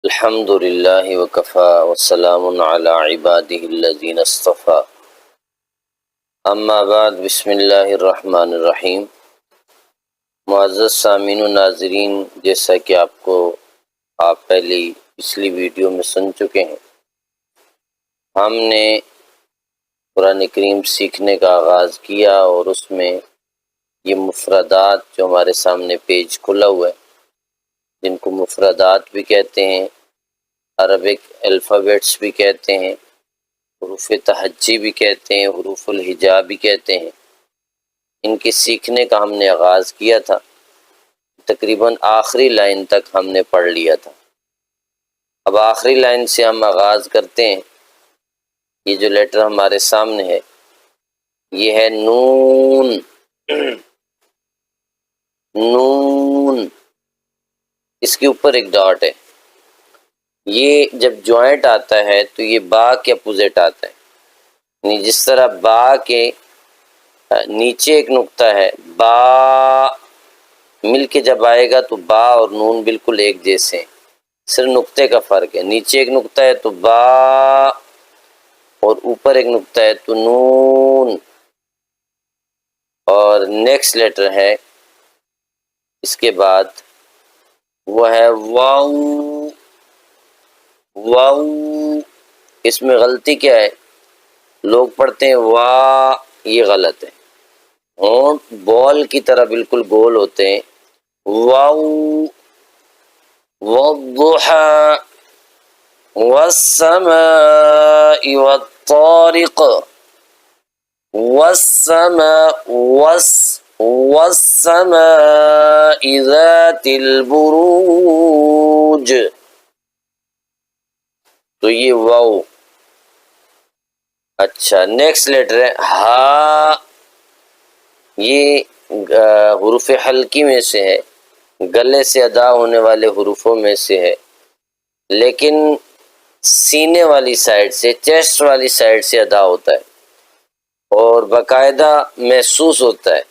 الحمد للہ وکفا وسلام علی عبادہ الذین اصطفیٰ اما بعد بسم اللہ الرحمن الرحیم۔ معزز سامعین و ناظرین، جیسا کہ آپ پچھلی ویڈیو میں سن چکے ہیں، ہم نے قرآن کریم سیکھنے کا آغاز کیا اور اس میں یہ مفردات جو ہمارے سامنے پیج کھلا ہوا ہے، جن کو مفردات بھی کہتے ہیں، عربک الفابیٹس بھی کہتے ہیں، حروف تہجی بھی کہتے ہیں، حروف الہجا بھی کہتے ہیں، ان کے سیکھنے کا ہم نے آغاز کیا تھا۔ تقریباً آخری لائن تک ہم نے پڑھ لیا تھا۔ اب آخری لائن سے ہم آغاز کرتے ہیں۔ یہ جو لیٹر ہمارے سامنے ہے یہ ہے نون۔ نون، اس کے اوپر ایک ڈاٹ ہے۔ یہ جب جوائنٹ آتا ہے تو یہ با کے اپوزٹ آتا ہے، یعنی جس طرح با کے نیچے ایک نقطہ ہے، با مل کے جب آئے گا تو با اور نون بالکل ایک جیسے ہیں، صرف نقطے کا فرق ہے۔ نیچے ایک نقطہ ہے تو با اور اوپر ایک نقطہ ہے تو نون۔ اور نیکسٹ لیٹر ہے اس کے بعد، وہ ہے واو۔ واو، اس میں غلطی کیا ہے؟ لوگ پڑھتے ہیں وا، یہ غلط ہے۔ ہونٹ بال کی طرح بالکل گول ہوتے ہیں۔ واو، والضحى والسماء والطارق، والسماء ذات البروج، تو یہ واو۔ اچھا، نیکسٹ لیٹر ہے ہا۔ یہ حروف حلقی میں سے ہے، گلے سے ادا ہونے والے حروفوں میں سے ہے، لیکن سینے والی سائڈ سے، چیسٹ والی سائڈ سے ادا ہوتا ہے اور باقاعدہ محسوس ہوتا ہے۔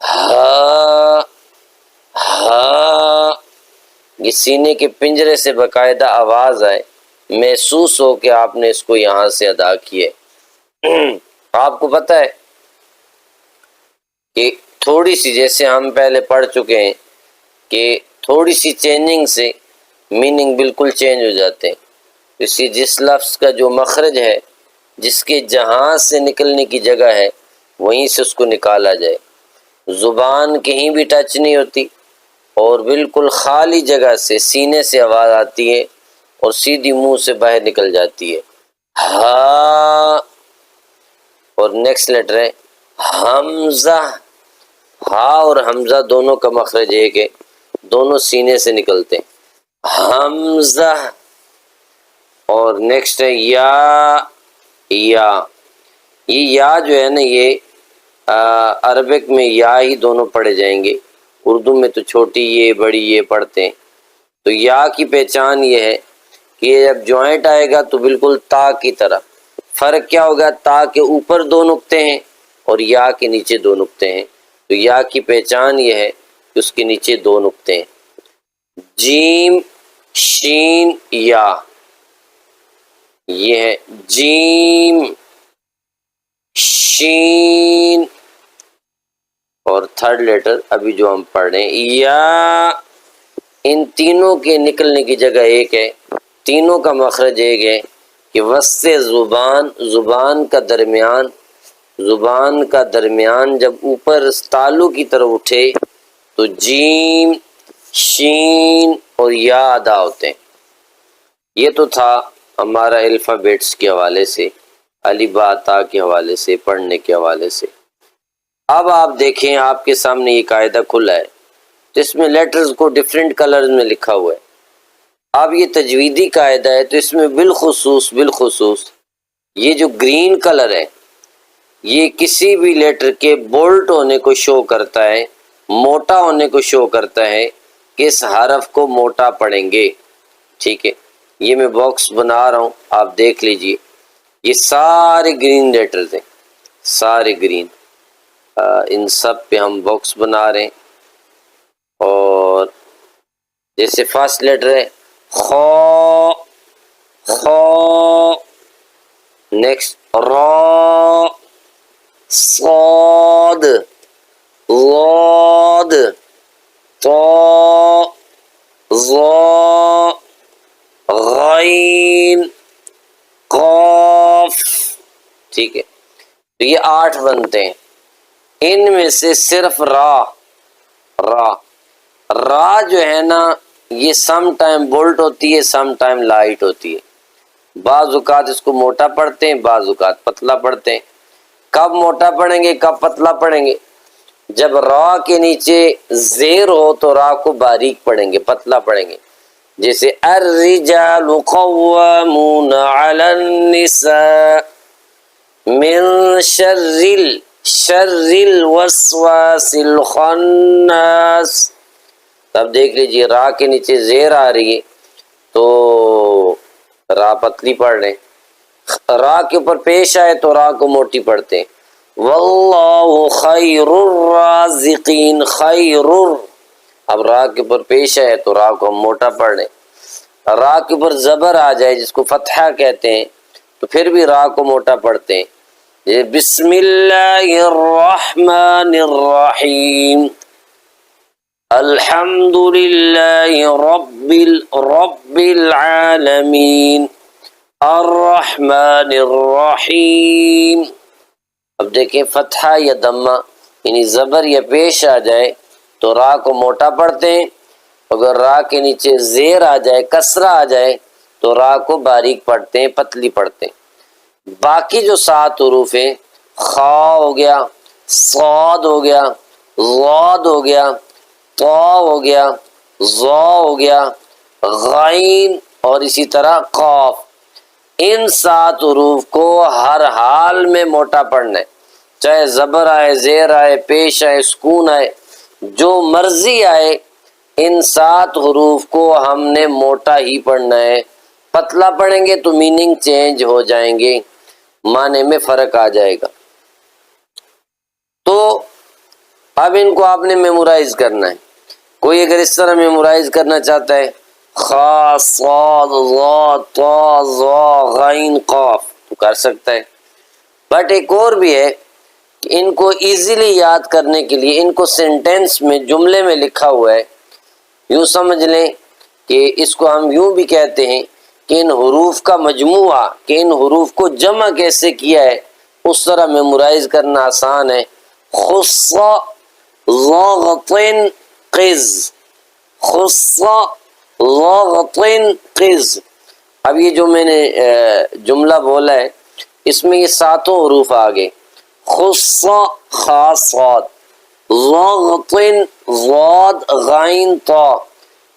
ہا، ہا، یہ سینے کے پنجرے سے باقاعدہ آواز آئے، محسوس ہو کہ آپ نے اس کو یہاں سے ادا کیے۔ آپ کو پتہ ہے کہ تھوڑی سی، جیسے ہم پہلے پڑھ چکے ہیں کہ تھوڑی سی چینجنگ سے میننگ بالکل چینج ہو جاتے ہیں۔ اسی جس لفظ کا جو مخرج ہے، جس کے جہاں سے نکلنے کی جگہ ہے، وہیں سے اس کو نکالا جائے۔ زبان کہیں بھی ٹچ نہیں ہوتی اور بالکل خالی جگہ سے سینے سے آواز آتی ہے اور سیدھی منہ سے باہر نکل جاتی ہے۔ ہا، اور نیکسٹ لیٹر ہے حمزہ۔ ہا اور حمزہ دونوں کا مخرج ایک ہے، دونوں سینے سے نکلتے ہیں۔ حمزہ، اور نیکسٹ ہے یا۔ یا، یہ یا جو ہے نا، یہ عربک میں یا ہی دونوں پڑھے جائیں گے، اردو میں تو چھوٹی یہ بڑی یہ پڑھتے ہیں۔ تو یا کی پہچان یہ ہے کہ یہ جب جوائنٹ آئے گا تو بالکل تا کی طرح۔ فرق کیا ہوگا؟ تا کے اوپر دو نقطے ہیں اور یا کے نیچے دو نقطے ہیں، تو یا کی پہچان یہ ہے کہ اس کے نیچے دو نقطے ہیں۔ جیم، شین، یا، یہ ہے جیم، شین، اور تھرڈ لیٹر ابھی جو ہم پڑھ رہے ہیں یا۔ ان تینوں کے نکلنے کی جگہ ایک ہے، تینوں کا مخرج ایک ہے کہ وسط زبان، زبان کا درمیان جب اوپر تالو کی طرف اٹھے تو جیم، شین اور یا ادا ہوتے ہیں۔ یہ تو تھا ہمارا الفابیٹس کے حوالے سے، الف با تا کے حوالے سے، پڑھنے کے حوالے سے۔ اب آپ دیکھیں، آپ کے سامنے یہ قاعدہ کھلا ہے، اس میں لیٹرز کو ڈیفرنٹ کلرز میں لکھا ہوا ہے۔ اب یہ تجویدی قاعدہ ہے تو اس میں بالخصوص یہ جو گرین کلر ہے، یہ کسی بھی لیٹر کے بولٹ ہونے کو شو کرتا ہے، موٹا ہونے کو شو کرتا ہے کہ اس حرف کو موٹا پڑھیں گے۔ ٹھیک ہے، یہ میں باکس بنا رہا ہوں، آپ دیکھ لیجئے، یہ سارے گرین لیٹرز ہیں، سارے گرین۔ ان سب پہ ہم باکس بنا رہے ہیں، اور جیسے فرسٹ لیٹر ہے خا خا، نیکسٹ را صاد ضاد طا ظا غین قاف. ٹھیک ہے، تو یہ 8 بنتے ہیں. ان میں سے صرف را جو ہے نا، یہ سم ٹائم بولٹ ہوتی ہے، سم ٹائم لائٹ ہوتی ہے. بعض اوقات اس کو موٹا پڑھتے ہیں، بعض اوقات پتلا پڑھتے ہیں. کب موٹا پڑھیں گے، کب پتلا پڑھیں گے؟ جب را کے نیچے زیر ہو تو را کو باریک پڑھیں گے، پتلا پڑھیں گے. جیسے الرجال قوامون علی النساء من شر الوسواس الخناس. اب دیکھ لیجیے را کے نیچے زیر آ رہی ہے تو را پتلی پڑھ رہے ہیں، را کے اوپر پیش آئے تو را کو موٹی پڑھتے ہیں. واللہ خیر الرازقین، اب را کے اوپر پیش آئے تو را کو ہم موٹا پڑھ رہے ہیں. را کے اوپر زبر آ جائے جس کو فتحہ کہتے ہیں تو پھر بھی را کو موٹا پڑھتے ہیں. یہ بسم اللہ الرحمن الرحیم، الحمد للہ رب العالمین الرحمن الرحیم. اب دیکھیں فتحہ یا دمہ یعنی زبر یا پیش آ جائے تو را کو موٹا پڑھتے ہیں، اگر را کے نیچے زیر آ جائے، کسرہ آ جائے تو را کو باریک پڑھتے ہیں، پتلی پڑھتے ہیں. باقی جو 7 حروف ہیں، خا ہو گیا، صاد ہو گیا، ضاد ہو گیا، طا ہو گیا، ظا ہو گیا، غین اور اسی طرح قاف، ان 7 حروف کو ہر حال میں موٹا پڑھنا ہے. چاہے زبر آئے، زیر آئے، پیش آئے، سکون آئے، جو مرضی آئے، ان 7 حروف کو ہم نے موٹا ہی پڑھنا ہے. پتلا پڑھیں گے تو میننگ چینج ہو جائیں گے، معنی میں فرق آ جائے گا. تو اب ان کو آپ نے میمورائز کرنا ہے. کوئی اگر اس طرح میمورائز کرنا چاہتا ہے خا صاد ضاد طا ظا غین قاف تو کر سکتا ہے. بٹ ایک اور بھی ہے کہ ان کو ایزیلی یاد کرنے کے لیے ان کو سینٹینس میں، جملے میں لکھا ہوا ہے. یوں سمجھ لیں کہ اس کو ہم یوں بھی کہتے ہیں کہ ان حروف کا مجموعہ، کہ ان حروف کو جمع کیسے کیا ہے اس طرح میمورائز کرنا آسان ہے. خص ضاغط قز، خص ضاغط قز. اب یہ جو میں نے جملہ بولا ہے اس میں یہ 7 حروف آگے، خص خا صاد، ضاغط ضاد غین طا،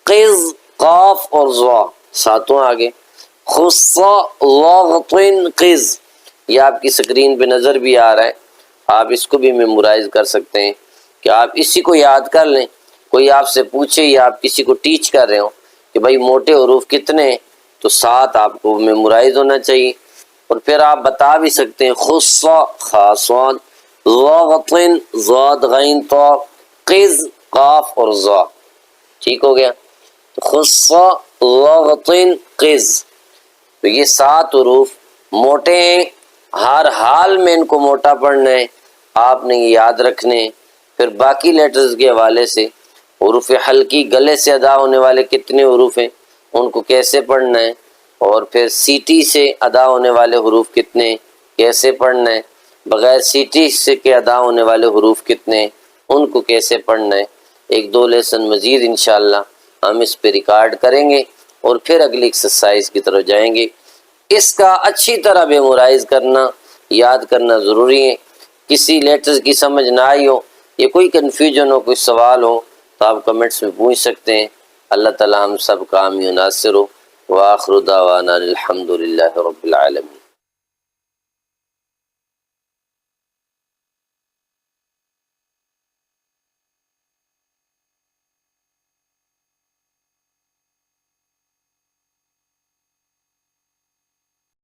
قز قاف اور ضا، 7 آگے. خص ضاغط قز، یہ آپ کی سکرین پہ نظر بھی آ رہا ہے، آپ اس کو بھی میمورائز کر سکتے ہیں کہ آپ اسی کو یاد کر لیں. کوئی آپ سے پوچھے یا آپ کسی کو ٹیچ کر رہے ہو کہ بھائی موٹے حروف کتنے ہیں تو 7 آپ کو میمورائز ہونا چاہیے، اور پھر آپ بتا بھی سکتے ہیں خص خا صاد ضاغط ضاد غین طا قز قاف اور ضا. ٹھیک ہو گیا؟ خص ضاغط قز، تو یہ 7 حروف موٹے ہیں، ہر حال میں ان کو موٹا پڑھنا ہے، آپ نے یہ یاد رکھنے ہیں. پھر باقی لیٹرز کے حوالے سے حروف حلقی گلے سے ادا ہونے والے کتنے حروف ہیں ان کو کیسے پڑھنا ہے، اور پھر سیٹی سے ادا ہونے والے حروف کتنے ہیں کیسے پڑھنا ہے، بغیر سیٹی سے کے ادا ہونے والے حروف کتنے ہیں ان کو کیسے پڑھنا ہے. 1-2 لیسن مزید انشاءاللہ ہم اس پہ ریکارڈ کریں گے اور پھر اگلی ایکسرسائز کی طرف جائیں گے. اس کا اچھی طرح میمورائز کرنا، یاد کرنا ضروری ہے. کسی لیٹرز کی سمجھ نہ آئی ہو یا کوئی کنفیوژن ہو، کوئی سوال ہو تو آپ کمنٹس میں پوچھ سکتے ہیں. اللہ تعالی ہم سب کا حامی و ناصر ہو. وآخر دعوانا الحمد للہ رب العالمین.